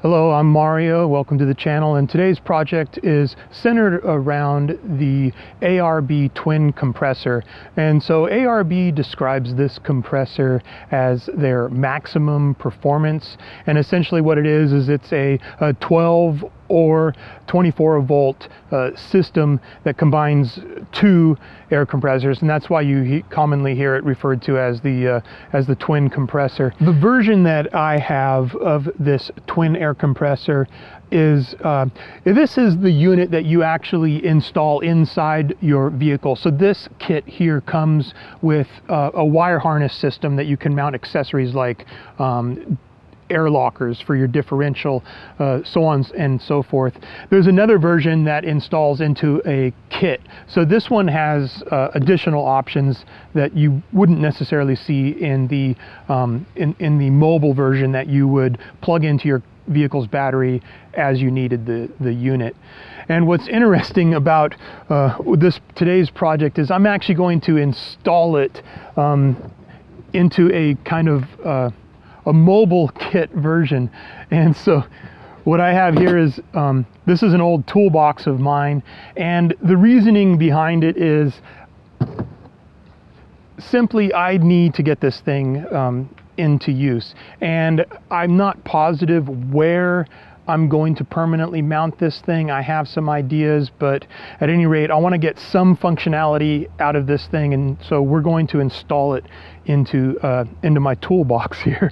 Hello, I'm Mario. Welcome to the channel, and today's project is centered around the ARB twin compressor. And so ARB describes this compressor as their maximum performance, and essentially what it is it's a 12 or 24 volt system that combines two air compressors, and that's why you commonly hear it referred to as the twin compressor. The version that I have of this twin air compressor is this is the unit that you actually install inside your vehicle. So this kit here comes with a wire harness system that you can mount accessories like air lockers for your differential, so on and so forth. There's another version that installs into a kit. So this one has additional options that you wouldn't necessarily see in the mobile version that you would plug into your vehicle's battery as you needed the unit. And what's interesting about today's project is I'm actually going to install it into a kind of a mobile kit version. And so what I have here is this is an old toolbox of mine, and the reasoning behind it is simply I need to get this thing into use, and I'm not positive where I'm going to permanently mount this thing. I have some ideas, but at any rate I want to get some functionality out of this thing, and so we're going to install it into my toolbox here.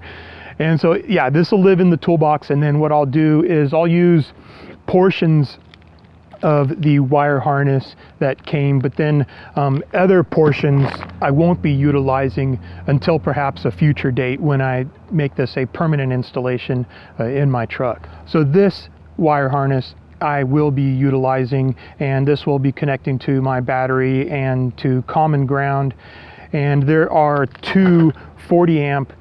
And so yeah, this will live in the toolbox, and then what I'll do is I'll use portions of the wire harness that came, but then other portions I won't be utilizing until perhaps a future date when I make this a permanent installation in my truck. So this wire harness I will be utilizing, and this will be connecting to my battery and to common ground. And there are two 40 amp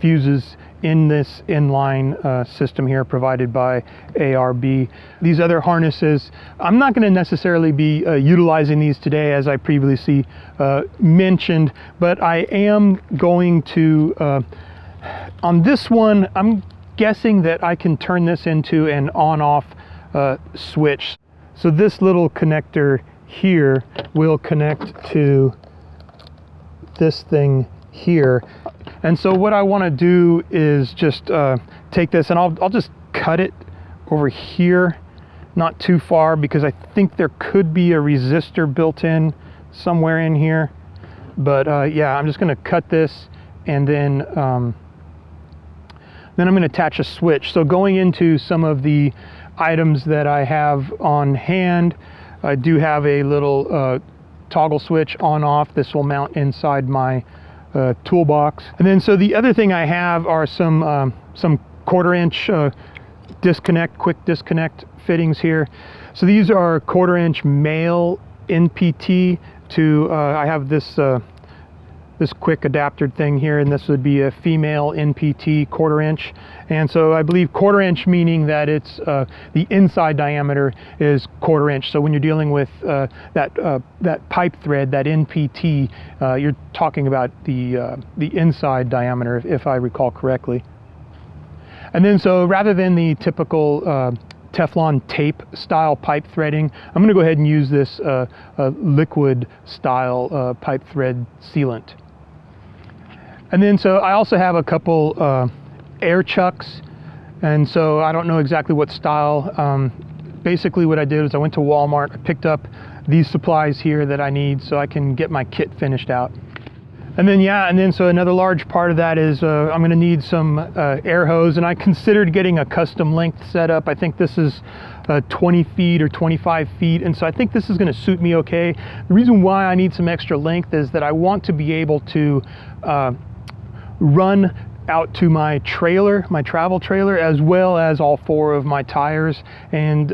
fuses in this inline system here provided by ARB. These other harnesses, I'm not going to necessarily be utilizing these today as I previously mentioned, but I am going to, on this one, I'm guessing that I can turn this into an on-off switch. So this little connector here will connect to this thing here. And so what I want to do is just take this, and I'll just cut it over here, not too far, because I think there could be a resistor built in somewhere in here. But yeah, I'm just going to cut this, and then I'm going to attach a switch. So going into some of the items that I have on hand, I do have a little toggle switch on off. This will mount inside my toolbox. And then so the other thing I have are some 1/4 inch quick disconnect fittings here. So these are 1/4 inch male NPT to I have this this quick adapter thing here, and this would be a female NPT 1/4 inch. And so I believe 1/4 inch meaning that it's the inside diameter is 1/4 inch. So when you're dealing with that pipe thread, that NPT, you're talking about the inside diameter, if I recall correctly. And then so rather than the typical Teflon tape style pipe threading, I'm going to go ahead and use this liquid style pipe thread sealant. And then so I also have a couple air chucks, and so I don't know exactly what style. Basically what I did is I went to Walmart, I picked up these supplies here that I need so I can get my kit finished out. And then yeah, and then so another large part of that is I'm going to need some air hose, and I considered getting a custom length setup. I think this is 20 feet or 25 feet, and so I think this is going to suit me okay. The reason why I need some extra length is that I want to be able to run out to my trailer, my travel trailer, as well as all 4 of my tires. And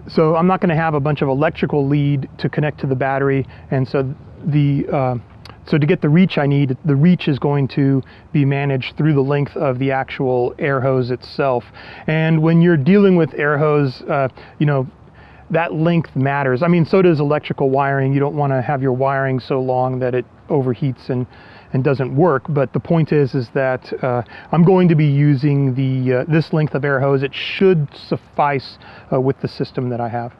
so I'm not going to have a bunch of electrical lead to connect to the battery, and so so to get the reach I need, the reach is going to be managed through the length of the actual air hose itself. And when you're dealing with air hose, you know, that length matters. I mean, so does electrical wiring. You don't want to have your wiring so long that it overheats and and doesn't work. But the point is that I'm going to be using the this length of air hose. It should suffice with the system that I have.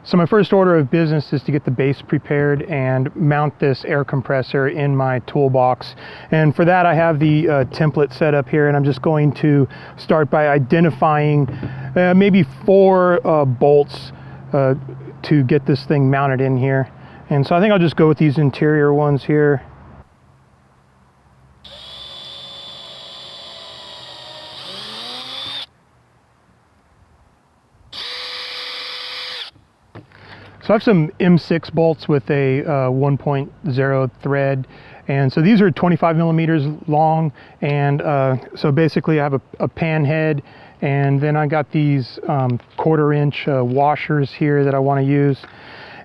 So my first order of business is to get the base prepared and mount this air compressor in my toolbox. And for that I have the template set up here, and I'm just going to start by identifying maybe 4 bolts to get this thing mounted in here. And so I think I'll just go with these interior ones here. So I have some M6 bolts with a 1.0 thread, and so these are 25 millimeters long, and so basically I have a pan head, and then I got these 1/4 inch washers here that I want to use.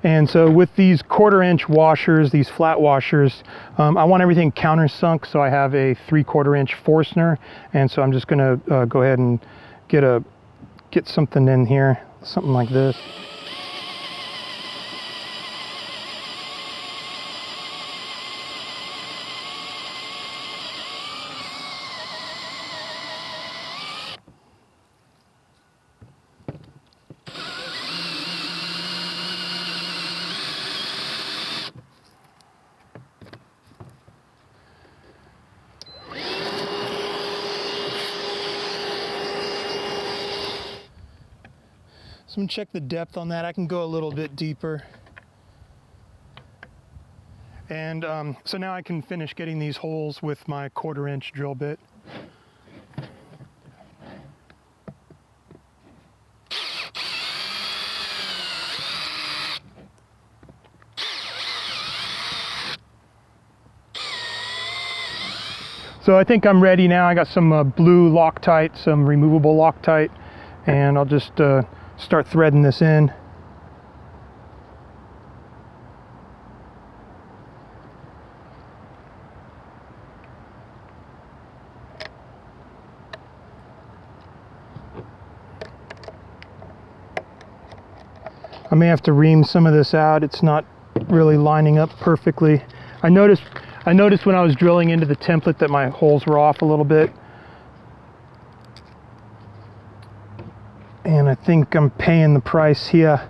And so with these 1/4 inch washers, these flat washers, I want everything countersunk, so I have a 3/4 inch Forstner, and so I'm just going to go ahead and get something in here, something like this. So I'm going to check the depth on that. I can go a little bit deeper. And so now I can finish getting these holes with my 1/4 inch drill bit. So I think I'm ready now. I got some blue Loctite, some removable Loctite, and I'll just start threading this in. I may have to ream some of this out. It's not really lining up perfectly. I noticed when I was drilling into the template that my holes were off a little bit. And I think I'm paying the price here.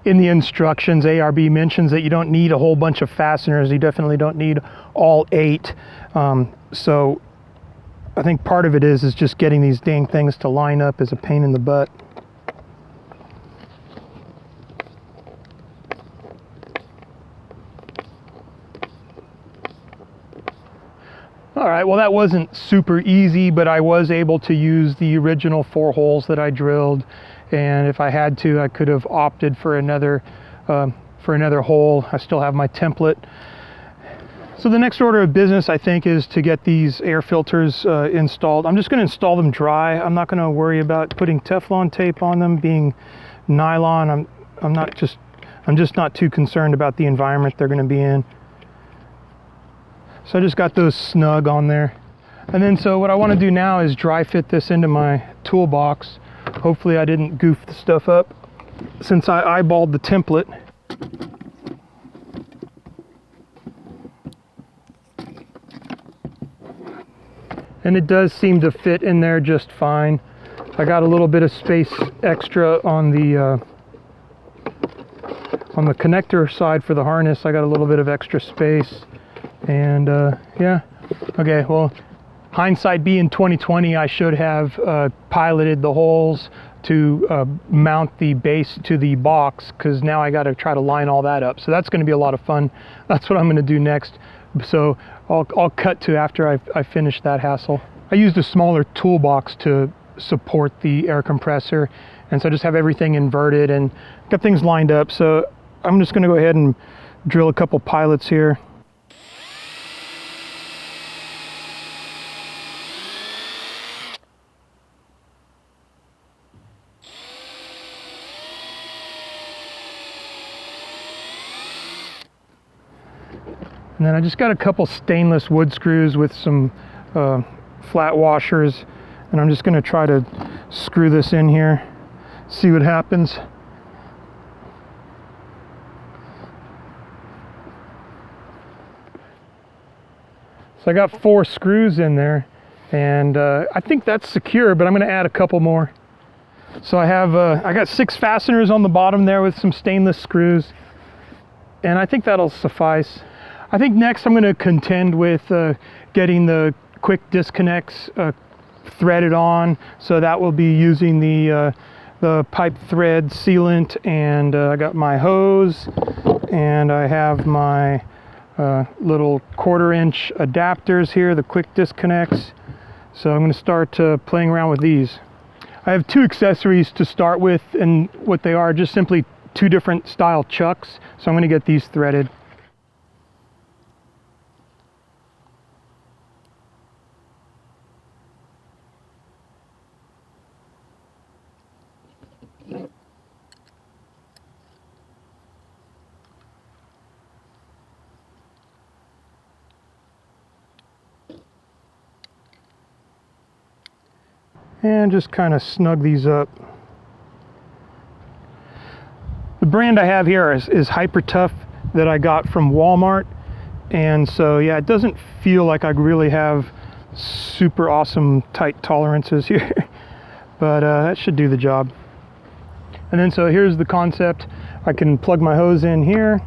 In the instructions, ARB mentions that you don't need a whole bunch of fasteners. You definitely don't need all 8. So I think part of it is just getting these dang things to line up is a pain in the butt. All right, well that wasn't super easy, but I was able to use the original 4 holes that I drilled, and if I had to, I could have opted for another hole. I still have my template. So the next order of business, I think, is to get these air filters installed. I'm just going to install them dry. I'm not going to worry about putting Teflon tape on them, being nylon. I'm just not too concerned about the environment they're going to be in. So I just got those snug on there. And then so what I want to do now is dry fit this into my toolbox. Hopefully I didn't goof the stuff up since I eyeballed the template. And it does seem to fit in there just fine. I got a little bit of space extra on the connector side for the harness. I got a little bit of extra space. And yeah, okay, well, hindsight being 2020, I should have piloted the holes to mount the base to the box, because now I got to try to line all that up. So that's going to be a lot of fun. That's what I'm going to do next. So I'll cut to after I finish that hassle. I used a smaller toolbox to support the air compressor, and so I just have everything inverted and got things lined up. So I'm just going to go ahead and drill a couple pilots here. And then I just got a couple stainless wood screws with some flat washers, and I'm just going to try to screw this in here, see what happens. So I got 4 screws in there, and I think that's secure, but I'm going to add a couple more. So I got 6 fasteners on the bottom there with some stainless screws, and I think that'll suffice. I think next I'm going to contend with getting the quick disconnects threaded on. So that will be using the pipe thread sealant, and I got my hose, and I have my little 1/4-inch adapters here, the quick disconnects. So I'm going to start playing around with these. I have 2 accessories to start with, and what they are just simply 2 different style chucks. So I'm going to get these threaded. And just kind of snug these up. The brand I have here is Hyper Tough that I got from Walmart, and so yeah, it doesn't feel like I really have super awesome tight tolerances here, but that should do the job. And then so here's the concept. I can plug my hose in here,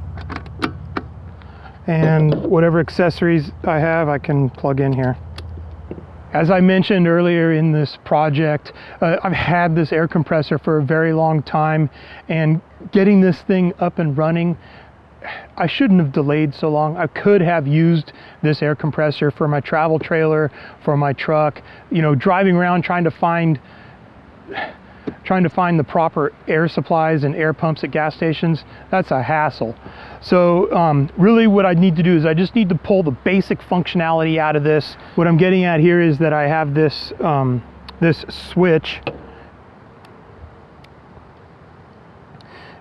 and whatever accessories I have I can plug in here. As I mentioned earlier in this project, I've had this air compressor for a very long time, and getting this thing up and running, I shouldn't have delayed so long. I could have used this air compressor for my travel trailer, for my truck, you know, driving around trying to find the proper air supplies and air pumps at gas stations. That's a hassle. So really what I need to do is I just need to pull the basic functionality out of this. What I'm getting at here is that I have this this switch,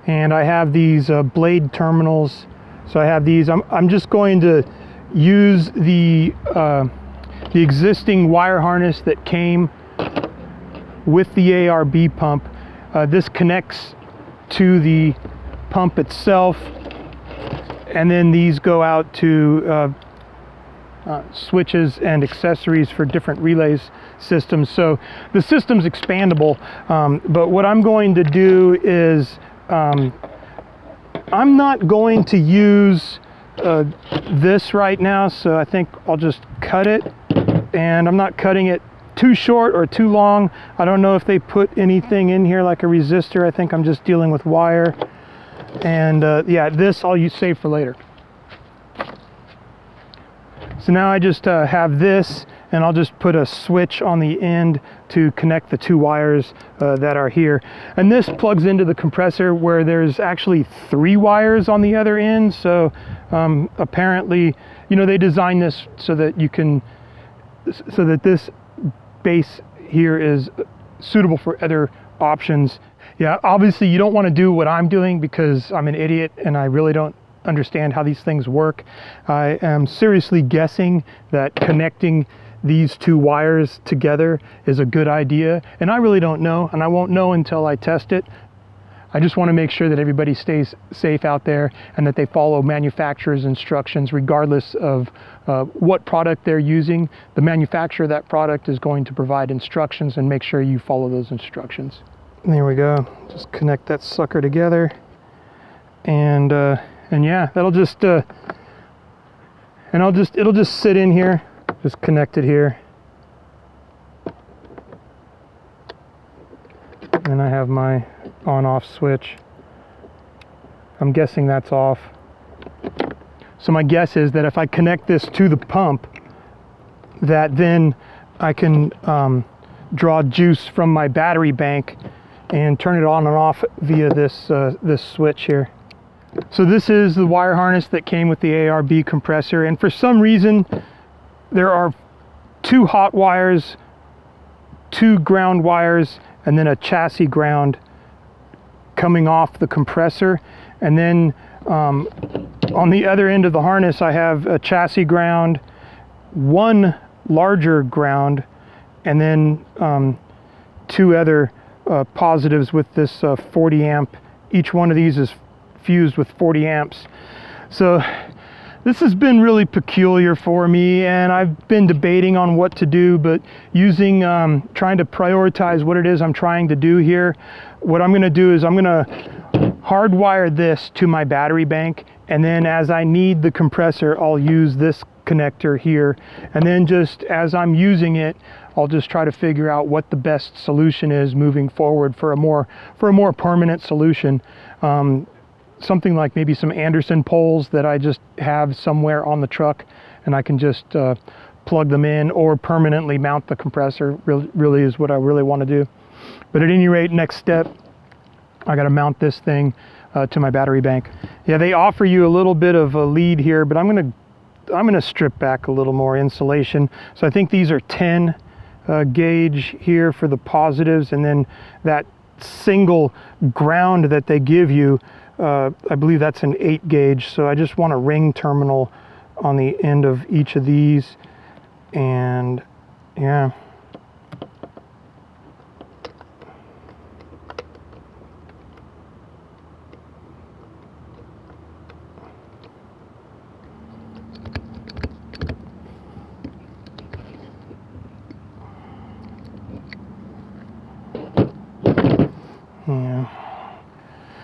and I have these blade terminals. So I have these. I'm just going to use the existing wire harness that came with the ARB pump. This connects to the pump itself, and then these go out to switches and accessories for different relays systems. So the system's expandable, but what I'm going to do is I'm not going to use this right now, so I think I'll just cut it, and I'm not cutting it too short or too long. I don't know if they put anything in here like a resistor. I think I'm just dealing with wire. And yeah, this I'll save for later. So now I just have this, and I'll just put a switch on the end to connect the 2 wires that are here. And this plugs into the compressor where there's actually 3 wires on the other end. So apparently, you know, they designed this so that you can, so that this base here is suitable for other options. Yeah, obviously you don't want to do what I'm doing because I'm an idiot and I really don't understand how these things work. I am seriously guessing that connecting these 2 wires together is a good idea, and I really don't know, and I won't know until I test it. I just want to make sure that everybody stays safe out there and that they follow manufacturer's instructions regardless of what product they're using. The manufacturer of that product is going to provide instructions, and make sure you follow those instructions. And there we go. Just connect that sucker together, and yeah, that'll just it'll just sit in here, just connect it here. And I have my on-off switch. I'm guessing that's off. So my guess is that if I connect this to the pump, that then I can draw juice from my battery bank and turn it on and off via this this switch here. So this is the wire harness that came with the ARB compressor, and for some reason there are 2 hot wires, 2 ground wires, and then a chassis ground coming off the compressor. And then on the other end of the harness I have a chassis ground, 1 larger ground, and then 2 other positives with this 40 amp. Each one of these is fused with 40 amps. So this has been really peculiar for me, and I've been debating on what to do, but using, trying to prioritize what it is I'm trying to do here. What I'm gonna do is I'm gonna hardwire this to my battery bank, and then as I need the compressor, I'll use this connector here. And then just as I'm using it, I'll just try to figure out what the best solution is moving forward for a more permanent solution. Something like maybe some Anderson poles that I just have somewhere on the truck, and I can just plug them in, or permanently mount the compressor, really is what I really want to do. But at any rate, next step, I got to mount this thing to my battery bank. Yeah, they offer you a little bit of a lead here, but I'm gonna strip back a little more insulation. So I think these are 10 gauge here for the positives, and then that single ground that they give you, I believe that's an 8 gauge. So I just want a ring terminal on the end of each of these, and yeah.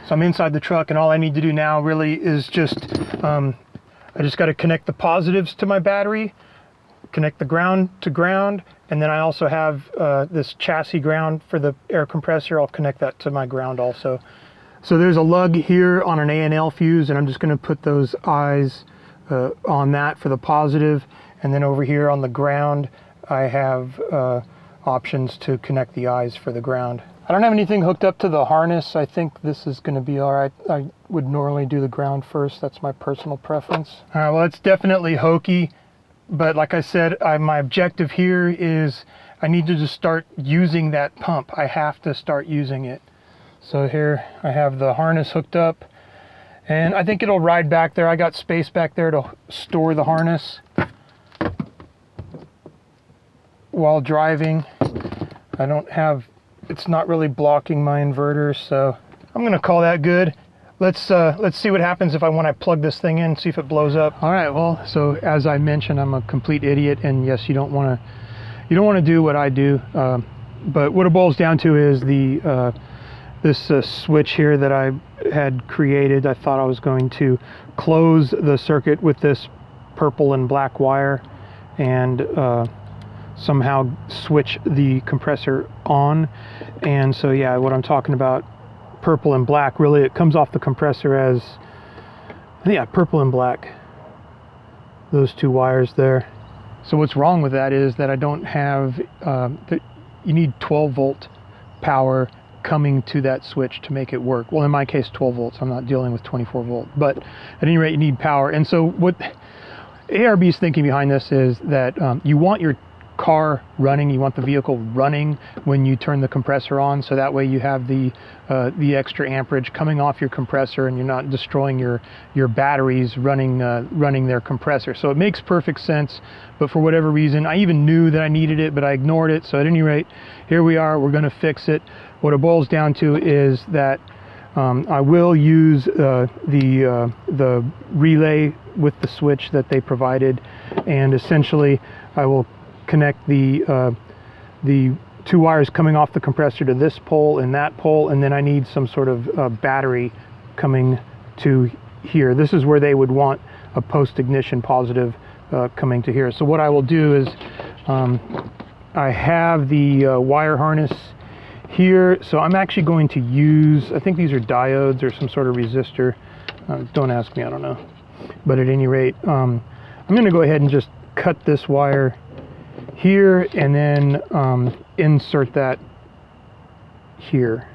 So I'm inside the truck, and all I need to do now really is just, I just got to connect the positives to my battery, connect the ground to ground, and then I also have this chassis ground for the air compressor. I'll connect that to my ground also. So there's a lug here on an A&L fuse, and I'm just going to put those eyes on that for the positive, and then over here on the ground I have options to connect the eyes for the ground. I don't have anything hooked up to the harness. I think this is going to be all right. I would normally do the ground first. That's my personal preference. All right, well, it's definitely hokey, but like I said, my objective here is I need to just start using that pump. I have to start using it. So here I have the harness hooked up, and I think it'll ride back there. I got space back there to store the harness while driving. I don't have, it's not really blocking my inverter, so I'm gonna call that good. Let's see what happens when I plug this thing in, see if it blows up. All right, well, so as I mentioned, I'm a complete idiot, and yes, you don't want to do what I do, but what it boils down to is this switch here that I had created. I thought I was going to close the circuit with this purple and black wire, and somehow switch the compressor on. And so yeah, what I'm talking about, purple and black, really it comes off the compressor as, yeah, purple and black, those 2 wires there. So what's wrong with that is that I don't have, you need 12 volt power coming to that switch to make it work. Well, in my case 12 volts, I'm not dealing with 24 volt, but at any rate you need power. And so what ARB's thinking behind this is that you want your car running, you want the vehicle running when you turn the compressor on, so that way you have the extra amperage coming off your compressor, and you're not destroying your batteries running their compressor. So it makes perfect sense, but for whatever reason, I even knew that I needed it, but I ignored it. So at any rate, here we are, we're going to fix it. What it boils down to is that I will use the relay with the switch that they provided, and essentially I will connect the 2 wires coming off the compressor to this pole and that pole, and then I need some sort of battery coming to here. This is where they would want a post-ignition positive coming to here. So what I will do is I have the wire harness here, so I'm actually going to use, I think these are diodes or some sort of resistor. Don't ask me, I don't know. But at any rate, I'm going to go ahead and just cut this wire here, and then insert that here.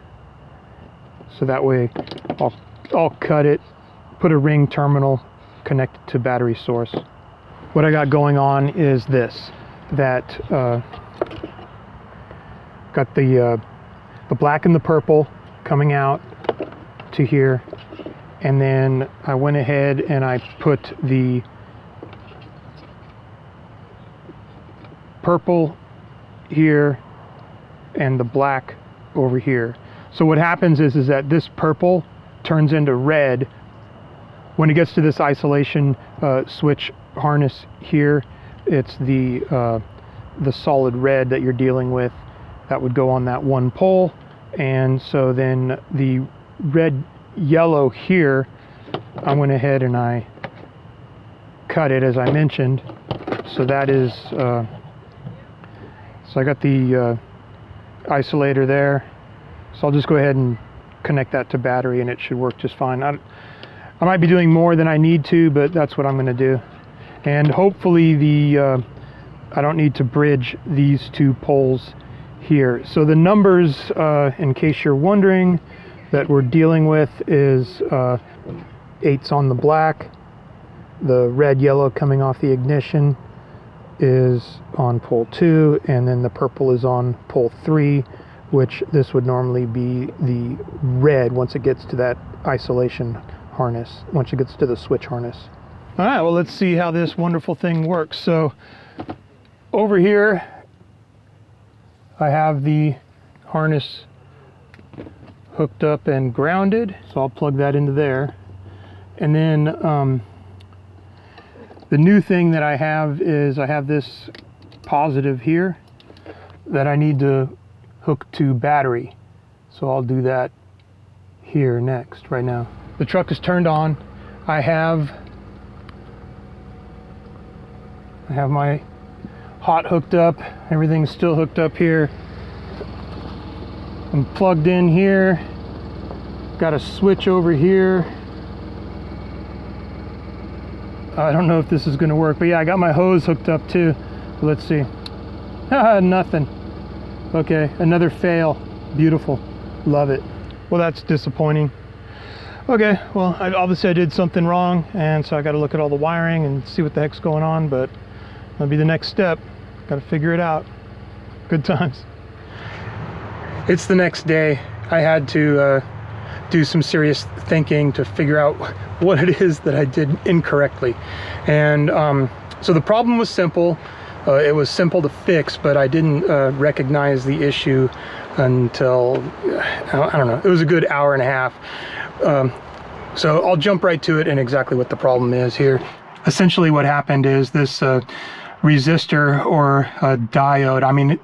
So that way I'll cut it, put a ring terminal, connect it to battery source. What I got going on is this, that got the black and the purple coming out to here, and then I went ahead and I put the purple here and the black over here. So what happens is that this purple turns into red when it gets to this isolation switch harness here. It's the solid red that you're dealing with that would go on that one pole, and so then the red yellow here, I went ahead and I cut it as I mentioned. So that is so I got the isolator there, so I'll just go ahead and connect that to battery and it should work just fine. I might be doing more than I need to, but that's what I'm going to do. And hopefully I don't need to bridge these two poles here. So the numbers, in case you're wondering, that we're dealing with is 8's on the black, the red yellow coming off the ignition is on pole 2, and then the purple is on pole 3, which this would normally be the red once it gets to that isolation harness, once it gets to the switch harness. All right, well, let's see how this wonderful thing works. So over here I have the harness hooked up and grounded, so I'll plug that into there. And then the new thing that I have is I have this positive here that I need to hook to battery. So I'll do that here next, right now. The truck is turned on. I have my hot hooked up. Everything's still hooked up here. I'm plugged in here. Got a switch over here. I don't know if this is going to work, but yeah, I got my hose hooked up too. Let's see. Nothing. Okay, another fail. Beautiful. Love it. Well, that's disappointing. Okay, well, obviously I did something wrong, and so I got to look at all the wiring and see what the heck's going on, but that'll be the next step. Got to figure it out. Good times. It's the next day. I had to do some serious thinking to figure out what it is that I did incorrectly. And so the problem was simple. It was simple to fix, but I didn't recognize the issue until, I don't know, it was a good hour and a half. So I'll jump right to it and exactly what the problem is here. Essentially what happened is this resistor or a diode, I mean,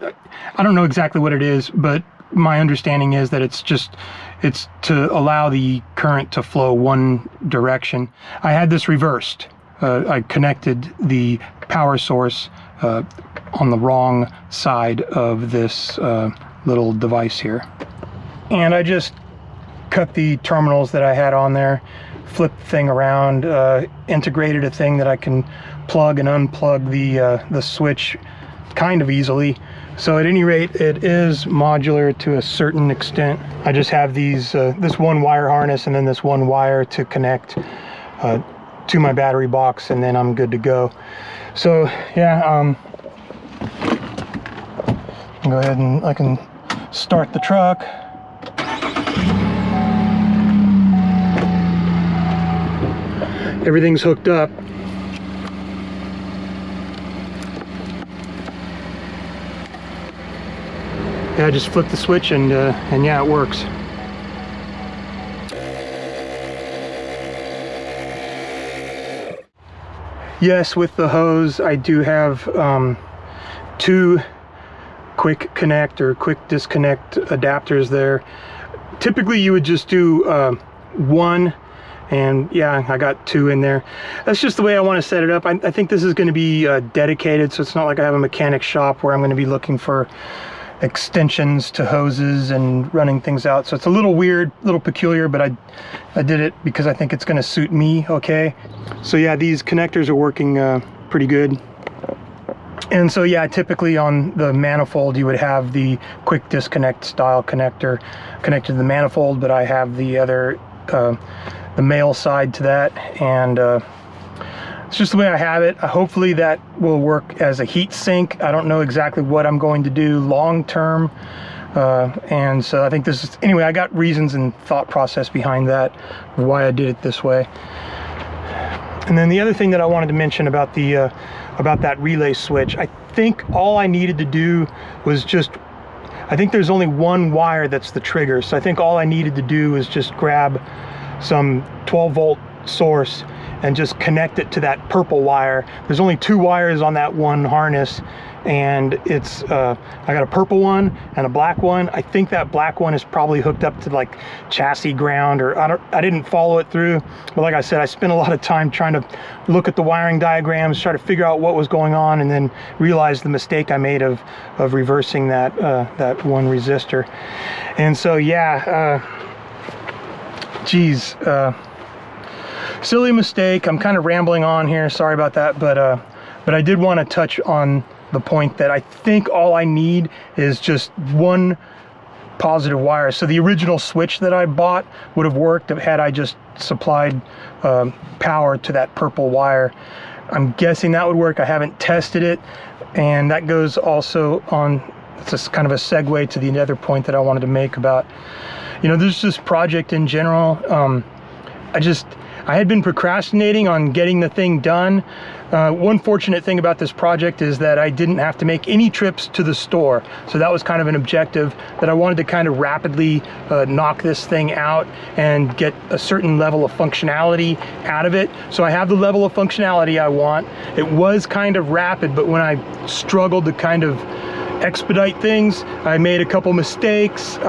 I don't know exactly what it is, but my understanding is that it's to allow the current to flow one direction. I had this reversed. I connected the power source on the wrong side of this little device here. And I just cut the terminals that I had on there, flipped the thing around, integrated a thing that I can plug and unplug the switch kind of easily. So at any rate, it is modular to a certain extent. I just have these this one wire harness and then this one wire to connect to my battery box, and then I'm good to go. So yeah, I'll go ahead and I can start the truck. Everything's hooked up. Yeah, I just flip the switch and yeah, it works. Yes, with the hose, I do have two quick connect or quick disconnect adapters there. Typically, you would just do one, and yeah, I got two in there. That's just the way I want to set it up. I think this is going to be dedicated, so it's not like I have a mechanic shop where I'm going to be looking for extensions to hoses and running things out. So it's a little weird, a little peculiar, but I did it because I think it's going to suit me okay. So yeah, these connectors are working pretty good. And so yeah, typically on the manifold you would have the quick disconnect style connector connected to the manifold, but I have the other the male side to that, and it's just the way I have it. Hopefully that will work as a heat sink. I don't know exactly what I'm going to do long term, and so I think this is, anyway, I got reasons and thought process behind that, why I did it this way. And then the other thing that I wanted to mention about the about that relay switch. I think all I needed to do was just, I think there's only one wire that's the trigger, so I think all I needed to do was just grab some 12-volt source and just connect it to that purple wire. There's only 2 wires on that one harness, and it's I got a purple one and a black one. I think that black one is probably hooked up to like chassis ground, or I didn't follow it through, but like I said, I spent a lot of time trying to look at the wiring diagrams, try to figure out what was going on, and then realized the mistake I made of reversing that that one resistor. And so yeah, geez, silly mistake. I'm kind of rambling on here, sorry about that, but I did want to touch on the point that I think all I need is just one positive wire. So the original switch that I bought would have worked had I just supplied power to that purple wire. I'm guessing that would work. I haven't tested it, and that goes also on, it's just kind of a segue to the other point that I wanted to make about, you know, there's this project in general. I had been procrastinating on getting the thing done. One fortunate thing about this project is that I didn't have to make any trips to the store. So that was kind of an objective, that I wanted to kind of rapidly knock this thing out and get a certain level of functionality out of it. So I have the level of functionality I want. It was kind of rapid, but when I struggled to kind of expedite things, I made a couple mistakes.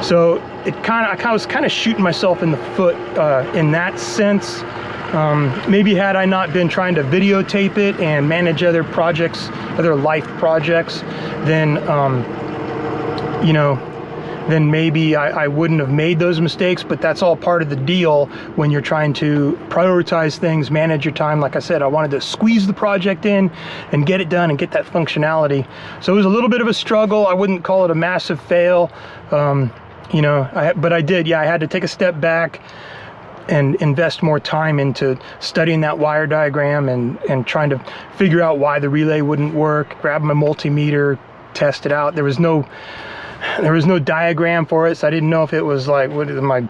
So I was kind of shooting myself in the foot in that sense. Maybe had I not been trying to videotape it and manage other projects, other life projects, then you know, then maybe I wouldn't have made those mistakes. But that's all part of the deal when you're trying to prioritize things, manage your time. Like I said, I wanted to squeeze the project in and get it done and get that functionality. So it was a little bit of a struggle. I wouldn't call it a massive fail. You know, but I did, yeah, I had to take a step back and invest more time into studying that wire diagram and trying to figure out why the relay wouldn't work, grab my multimeter, test it out. There was no diagram for it, so I didn't know if it was like, what is my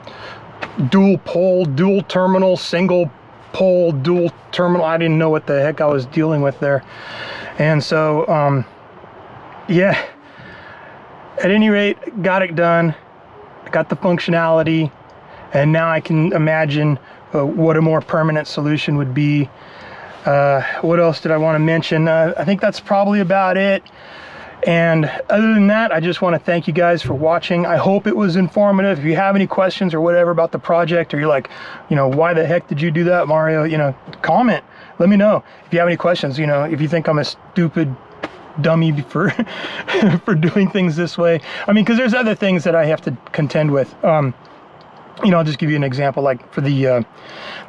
dual pole, dual terminal, single pole, dual terminal. I didn't know what the heck I was dealing with there. And so, yeah, at any rate, got it done. I got the functionality, and now I can imagine what a more permanent solution would be. What else did I want to mention? I think that's probably about it. And other than that, I just want to thank you guys for watching. I hope it was informative. If you have any questions or whatever about the project, or you're like, you know, why the heck did you do that, Mario? You know, comment. Let me know if you have any questions. You know, if you think I'm a stupid dummy for for doing things this way. I mean, because there's other things that I have to contend with. You know, I'll just give you an example. Like for the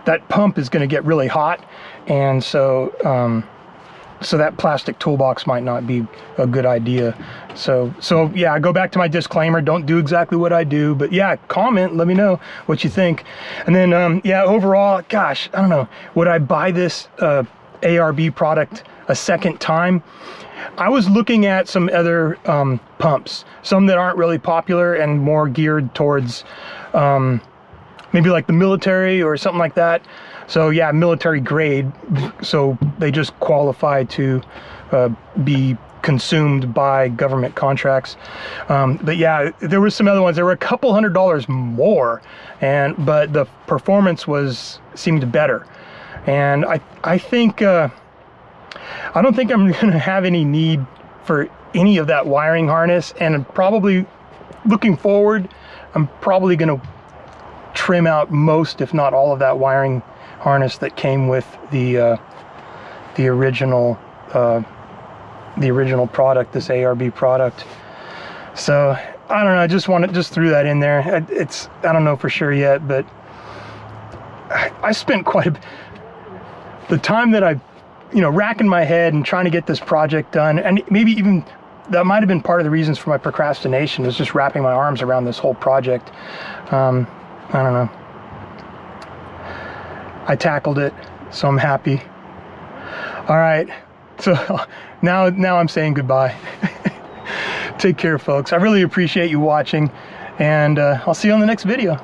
that pump is going to get really hot, and so so that plastic toolbox might not be a good idea. So yeah, I go back to my disclaimer, don't do exactly what I do, but yeah, comment, let me know what you think. And then yeah, overall, gosh, I don't know, would I buy this ARB product a second time? I was looking at some other pumps, some that aren't really popular and more geared towards maybe like the military or something like that. So yeah, military grade, so they just qualify to be consumed by government contracts. But yeah, there were some other ones. There were a couple $100 more, but the performance seemed better. And I think I don't think I'm going to have any need for any of that wiring harness, and probably looking forward, I'm probably going to trim out most, if not all, of that wiring harness that came with the original product, this ARB product. So I don't know, I just threw that in there. I don't know for sure yet, but I spent quite the time that I, you know, racking my head and trying to get this project done, and maybe even that might have been part of the reasons for my procrastination, is just wrapping my arms around this whole project. I don't know. I tackled it, so I'm happy. All right, so now I'm saying goodbye. Take care, folks. I really appreciate you watching, and I'll see you on the next video.